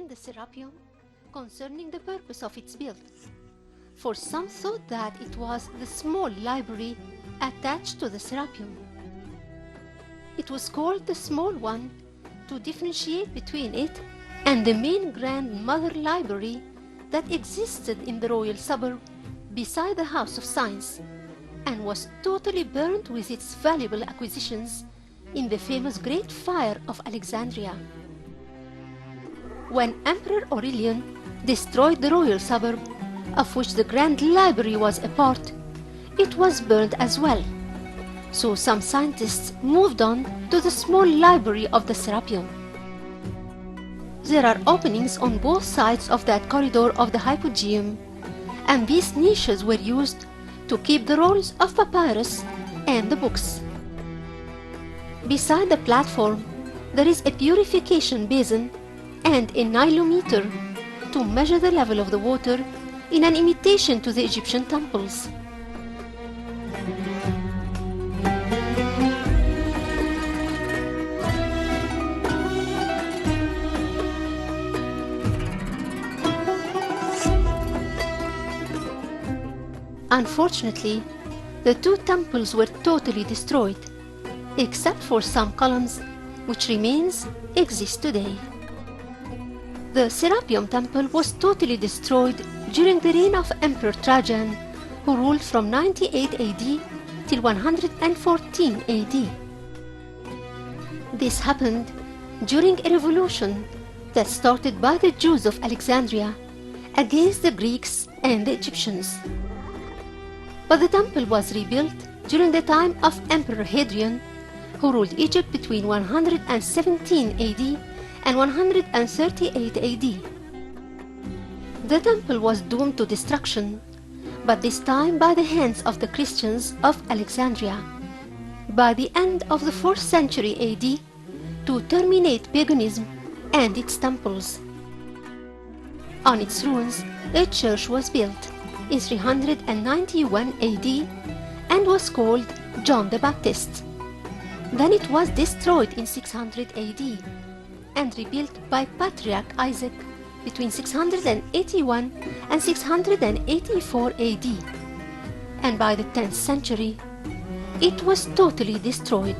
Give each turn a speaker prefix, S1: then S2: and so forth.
S1: in the Serapeum concerning the purpose of its build, for some thought that it was the small library attached to the Serapeum. It was called the small one to differentiate between it and the main grandmother library that existed in the royal suburb beside the House of Science, and was totally burnt with its valuable acquisitions in the famous Great Fire of Alexandria. When Emperor Aurelian destroyed the royal suburb, of which the Grand Library was a part, it was burned as well. So some scientists moved on to the small library of the Serapeum. There are openings on both sides of that corridor of the hypogeum, and these niches were used to keep the rolls of papyrus and the books. Beside the platform, there is a purification basin and a nilometer to measure the level of the water in an imitation to the Egyptian temples. Unfortunately, the two temples were totally destroyed, except for some columns which exist today. The Serapeum temple was totally destroyed during the reign of Emperor Trajan, who ruled from 98 AD till 114 AD. This happened during a revolution that started by the Jews of Alexandria against the Greeks and the Egyptians. But the temple was rebuilt during the time of Emperor Hadrian, who ruled Egypt between 117 AD and 138 AD. The temple was doomed to destruction, but this time by the hands of the Christians of Alexandria, by the end of the 4th century AD, to terminate paganism and its temples. On its ruins, a church was built in 391 AD and was called John the Baptist. Then it was destroyed in 600 AD and rebuilt by Patriarch Isaac between 681 and 684 AD, and by the 10th century it was totally destroyed.